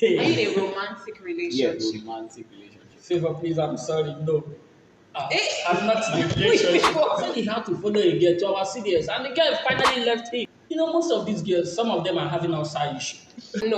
Are you in a romantic Yeah, relationship? romantic relationship. Favor, please, I'm sorry, no. Eh? I'm not in a relationship. So he had to follow a girl to our CDS, and the girl finally left him. Most of these girls, some of them are having outside issue. No.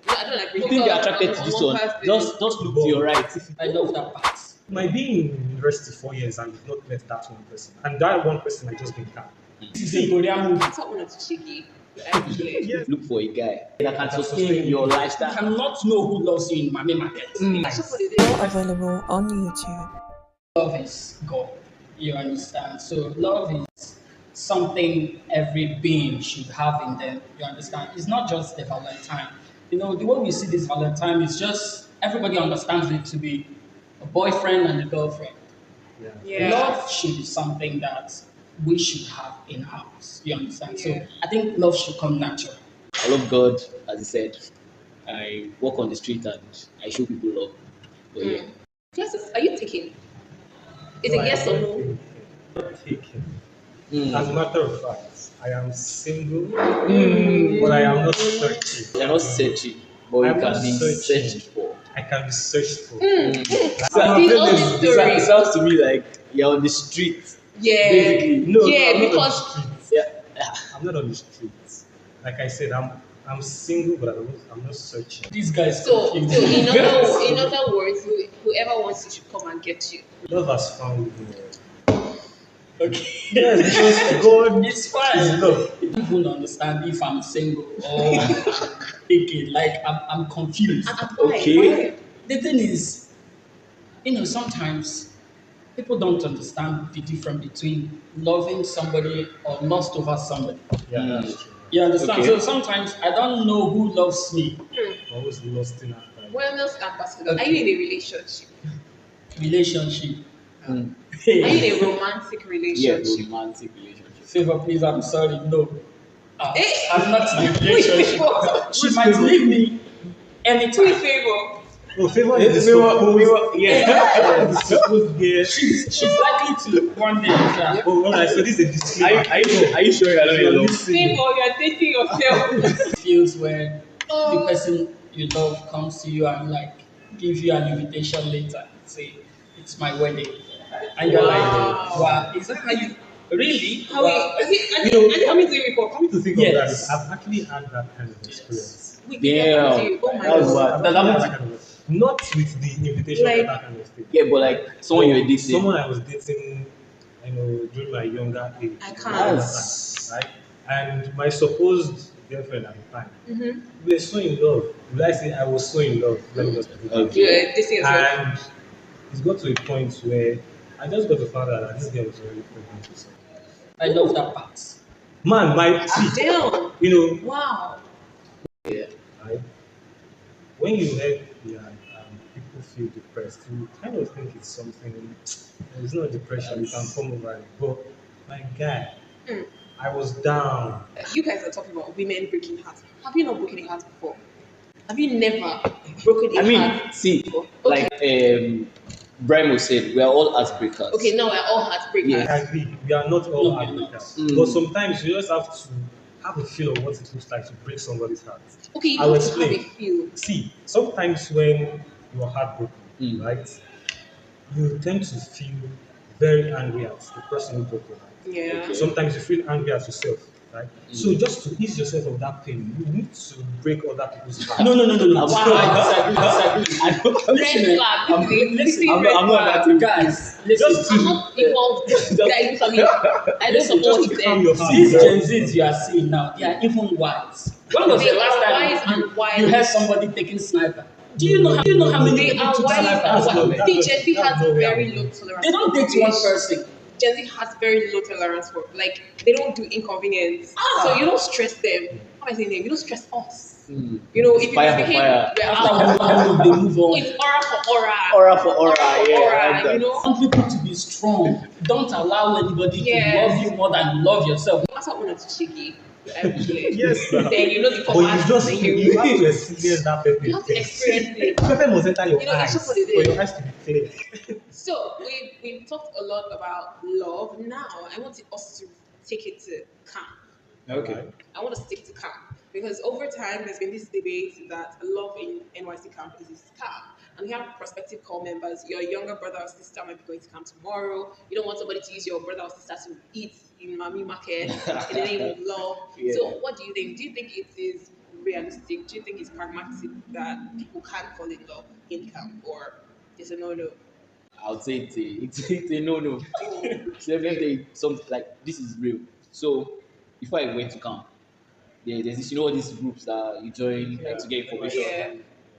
No, I don't agree. You think you're Because attracted to this one one? person- Just look to your right. I love that part. Might be in university 4 years and you've not met that one person, and that one person might just be that. This is a Korean movie. That's not one of the cheeky. Actually. Yes. Look for a guy that can sustain your You lifestyle. cannot know who loves you in Mami Market. That's just what it is. More available on YouTube. Love is God. You understand? So love is something every being should have in them. You understand? It's not just the Valentine. The way we see this Valentine is just everybody understands it to be a boyfriend and a girlfriend. Yeah. Love should be something that we should have in house. You understand? Yeah. So I think love should come natural. I love God, as he said. I walk on the street and I show people love. But yeah. Classes, are you taking? Is it yes or no? Taken. Mm. As a matter of fact, I am single, but I am not searching. You're not searching, but you I'm can not be searching. searched for. I can be searched for. See, all this story. It sounds to me like you're on the street. Yeah. Basically. No, Yeah, I'm not because- on the streets. Yeah. I'm not on the streets. Like I said, I'm single, but I'm not searching. These guys. So confuse in me. other words, whoever wants you should come and get you. Love has found me. Okay. Yes, because God It's is fine. love. I don't even understand if I'm single or thinking. Like I'm confused. Okay. The thing is, sometimes people don't understand the difference between loving somebody or lust over somebody. Yeah, that's true. You understand? Okay. So sometimes I don't know who loves me. Always lost in after. Wellness ambassador. Are Okay. you in a relationship? Relationship. Mm. Are you Hey, in a romantic Yeah, relationship? romantic relationship. Favor, please. I'm sorry. No. Eh? I'm not in a relationship. She Which might favor? leave me Two anytime. favor. Oh, favor Yes, is the favor, supposed. favor, yeah. The supposed girl. She's likely to one day. Yeah. Oh, alright. So this is a disclaimer. Are you sure you're not You're alone? listening. Favor, you're dating yourself. Feels when the Oh. person you love comes to you and give you an invitation later, say it's my wedding, and you're like, Wow. wow, is that how you really? How Wow. and coming to you before. Come to think Yes. of that, I've actually had that kind of experience. We Damn. to you. Oh my That was god. what- I've that actually had happened- that kind of, not with the invitation Like- of that kind of thing. Yeah, but like someone you were dating. Someone I was dating, during my younger age. I can't. That's- Right? And my supposed girlfriend at the time, Mm-hmm. we were so in love. Would I say I was so in love? Let me just put it that way. Okay. You're dating yourself. And it's got to a point where I just got to find out that this girl was already pregnant with something. I love that part. Man, my see, Damn. Wow. right? When you heard people feel depressed, you kind of think it's something. It's not depression. You can come over it. But my guy, Mm. I was down. You guys are talking about women breaking hearts. Have you not broken a heart before? Have you never broken a I mean, heart see, before? like Brimo said, we are all heartbreakers. Okay, now we're all heartbreakers. Yeah. I agree. We are not all No, we're not. heartbreakers. Mm. But sometimes you just have to have a feel of what it looks like to break somebody's heart. Okay, you I'll have to have a explain. feel. See, sometimes when you're heartbroken, Mm. right, you tend to feel very angry at the person who broke your heart. Yeah. Okay. Sometimes you feel angry at yourself, right? So just to ease yourself of that pain, you need to break other people's hearts. No. Wow. I disagree. I don't Red flag. I'm- This is I'm red not flag. that Guys, listen. Just I'm not involved. Guys, I don't Just support to calm them. your heart. These Gen Zs you are seeing now, they are even wise. When was They the last are time wise you, and wise. you heard somebody taking sniper? Do you know how many They people are took wise sniper? and That's wise. not- See, Gen Z that's has not where very I'm low going. tolerance. They don't date one person. Gen Z has very low tolerance for, like, they don't do inconvenience. Ah. So you don't stress them. How am I saying them? You don't stress us. Mm. If you Fire for misbehave, fire. we're After out. one month, they move on. It's aura for aura. Aura for aura, for yeah, aura, I like that. I want people to be strong. Don't allow anybody Yes. to love you more than you love yourself. That's what I wanted to cheeky. Actually. Yes, sir. Then you know the But you format. just then you have to experience that pepper. you have to experience it. Pepper must enter your It's eyes just what it for is. your eyes to be clear. So we've talked a lot about love. Now I want us to take it to camp. Okay. I want to stick to camp. Because over time, there's been this debate that love in NYC camp is a scam. And we have prospective core members. Your younger brother or sister might be going to camp tomorrow. You don't want somebody to use your brother or sister to eat in Mami Market in the name of love. Yeah. So, what do you think? Do you think it is realistic? Do you think it's pragmatic that people can fall in love in camp? Or it's a no no? I would say it's a no no. So let me tell you something like this is real. So before I went to camp, there's this, you know, all these groups that you join like to get information. Yeah.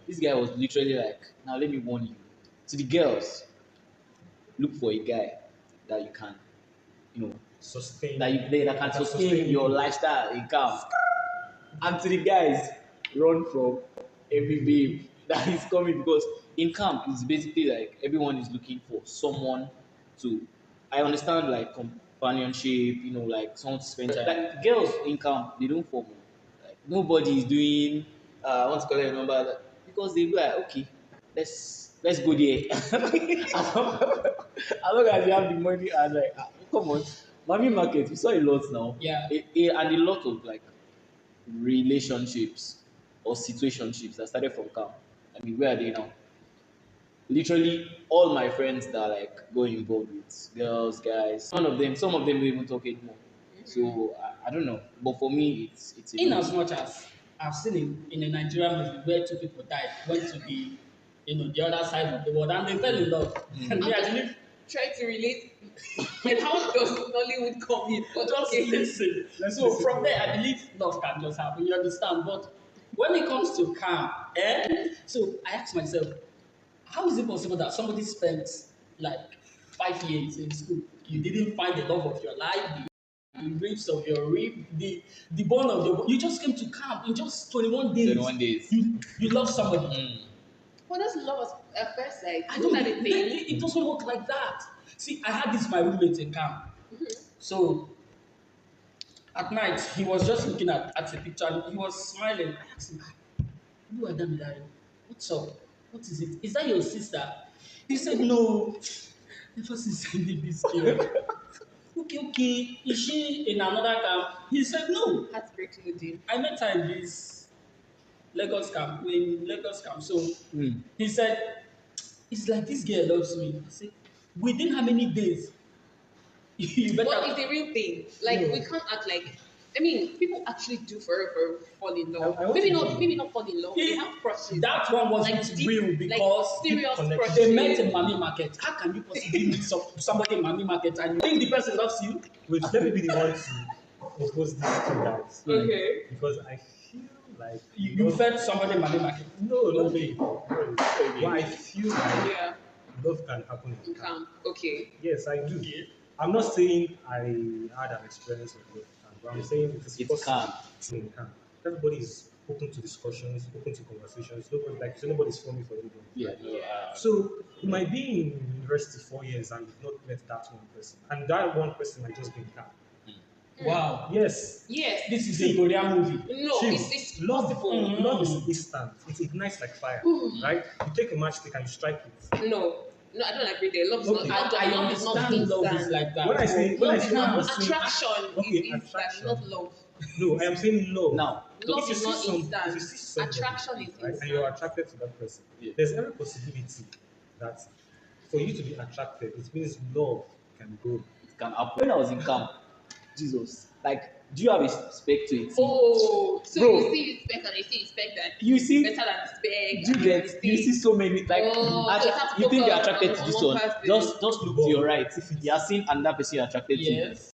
This guy was literally like, now let me warn you. To the girls, look for a guy that you can, you know, Sustain. that can sustain your lifestyle in camp. And to the guys, run from every babe that is coming, because in camp it's basically like everyone is looking for someone to. I understand like companionship, you know, like someone to spend time. Like girls in camp, they don't form. Like nobody is doing. I want to call it a number because they be like, okay, let's go there. As long as you have the money and like, come on, Mami Market, we saw a lot now. Yeah. And a lot of like relationships or situationships that started from camp. I mean, where are they now? Literally, all my friends that like go involved with girls, guys. Some of them don't even talk anymore. So I don't know, but for me, it's a In no. as much as I've seen in a Nigerian movie where two people died, went to the the other side of the world and they fell in love. And me, I believe Try to relate. And how does Nollywood come in? But just okay. listen. Let's So listen from to there, it. I believe love can just happen. You understand? But when it comes to camp, so I ask myself, how is it possible that somebody spent like 5 years in school, you didn't find the love of your life, the ribs of your rib, the bone of your bone. You just came to camp in just 21 days. 21 days. You love somebody. Well, that's love at first sight. I Isn't don't that a thing? it doesn't work like that. See, I had this my roommate in camp. So at night he was just looking at a picture and he was smiling. I asked him, "You are Damilare. What's up? What is it? Is that your sister?" He said, "No. Never since I made this girl." Okay. Is she in another camp? He said, "No. Heartbreak loading. I met her in this Lagos camp. We're in Lagos camp." So Mm. he said, "It's like this girl loves me." I said, "Within how many days?" You better. But it's a real thing. Like No. we can't act like. I mean, people actually do forever fall in love. I want Maybe to not. know. Maybe not fall in love. They have crushes. That one wasn't Like deep- real like because serious connection. crushes. they met in Mami Market. How can you possibly meet somebody in Mami Market and you think the person loves you? Wait, let me be the one to oppose these two guys. Okay. Because I feel like You fed somebody in Mami Market. no, not me. But I feel like Yeah. love can happen in In camp. camp. Okay. Yes, I do. I'm not saying I had an experience of love in camp, but I'm saying it is It's possible camp. in camp. Everybody is open to discussions, open to conversations. Nobody's forming for anybody. Yeah. Yeah. So you might be in university 4 years and you've not met that one person, and that one person might just be in camp. Wow. Yes, Yes. This is a Korean movie. No. Chief, It's love, possible. love is instant. It ignites like fire, right? You take a matchstick and you strike it. No. No, I don't agree there. Love is Okay. not. I love is not understand love is instant. like that. When I say Love is I'm not not saying- attraction. Okay, Is instant, attraction. not love. No, I am saying love. Now, Love If you is see not some- instant. if you see somebody, Attraction is right, instant. and you're attracted to that person, Yeah. there's every possibility that for you to be attracted, it means love can grow. it can happen. When I was in camp, Jesus, like, do you have a spec to it? Oh, so Bro. you see spec and you see spec that You see, better than the spec. do you and get? the You see so many like Oh, attra- so you have to you think you're focus attracted on- to on this one one. person. Just look to your right. You are seeing another person you're attracted to. Yes.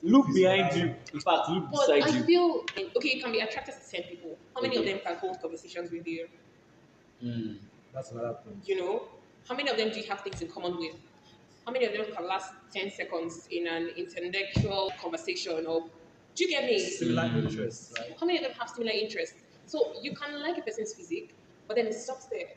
Look behind you. In fact, look But beside I you. feel okay. You can be attracted to 10 people. How many of Okay. them can hold conversations with you? Mm. That's another point. You know, how many of them do you have things in common with? How many of them can last 10 seconds in an intellectual conversation? Or do you get me? Similar interests, right? How many of them have similar interests? So you can like a person's physique, but then it stops there.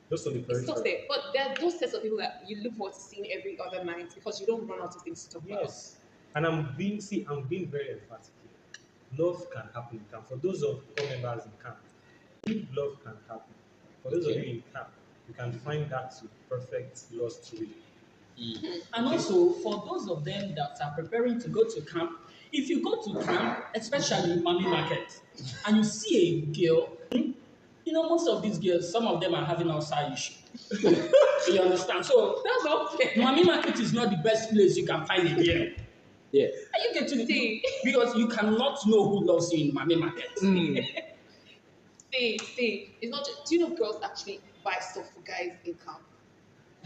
Just on the It stops periphery. there. But there are those sets of people that you look forward to seeing every other night because you don't run out of things to talk about. Yes. And I'm being very emphatic here. Love can happen in camp. For those of core members in camp, if love can happen. For those of Okay. you in camp, you can find that to perfect lost really. And also for those of them that are preparing to go to camp, If you go to camp, especially in Mami Market, and you see a girl, most of these girls, some of them are having outside issue. You understand? So That's not fair. Mami Market is not the best place you can find a girl. Yeah. And you get to See. because you cannot know who loves you in Mami Market. See, it's not just, do you know girls actually buy stuff for guys in camp?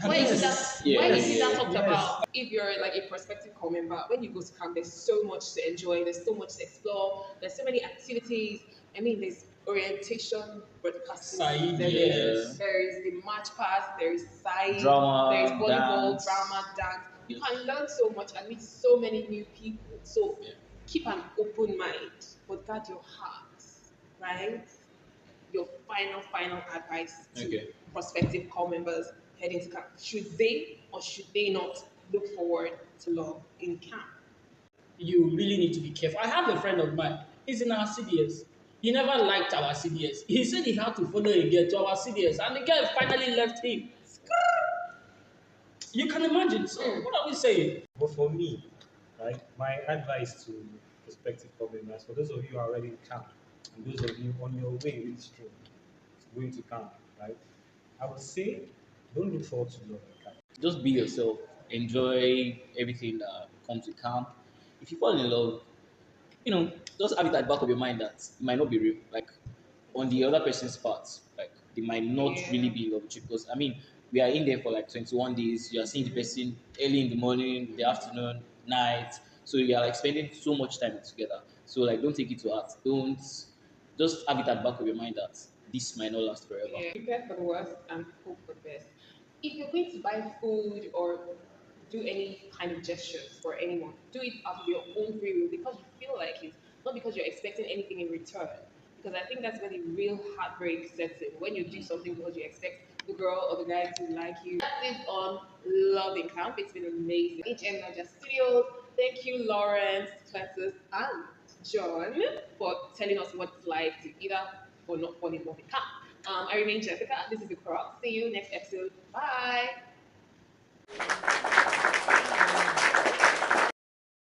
Why is Yes. that? Yeah, Why is yeah, that yeah. talked Yes. about? If you're like a prospective core member, when you go to camp, there's so much to enjoy. There's so much to explore. There's so many activities. I mean, there's orientation, broadcasting. Side, There yes. is the march past. There is side. Drama, There is volleyball, dance. drama, dance. You can learn so much and meet so many new people. So Yeah. keep an open mind, but guard your heart, right? Your final advice to Okay. prospective core members heading to camp? Should they or should they not look forward to love in camp? You really need to be careful. I have a friend of mine. He's in our CDS. He never liked our CDS. He said he had to follow a girl to our CDS, and the girl finally left him. You can imagine. So, what are we saying? But for me, right, my advice to prospective members, for those of you who are already in camp, and those of you on your way really strong going to camp, right, I would say don't look forward to love in camp. Just be yourself. Enjoy everything that comes with camp. If you fall in love, just have it at the back of your mind that it might not be real. Like on the other person's part, like they might not really Yeah. be in love with you because we are in there for like 21 days. You are seeing the person early in the morning, the afternoon, night. So you are like spending so much time together. So like don't take it to heart. Don't just have it at the back of your mind that this might not last forever. Yeah. Prepare for the worst and hope for the best. If you're going to buy food or do any kind of gestures for anyone, do it out of your own free will because you feel like it, not because you're expecting anything in return. Because I think that's where the real heartbreak sets in when you do something because you expect the girl or the guy to like you. That is on Loving Camp. It's been amazing. HM Niger Studios. Thank you, Lawrence, Cletus, and John, for telling us what it's like to either or not fall in love in camp. I remain Jessica. This is the Cruxx. See you next episode. Bye.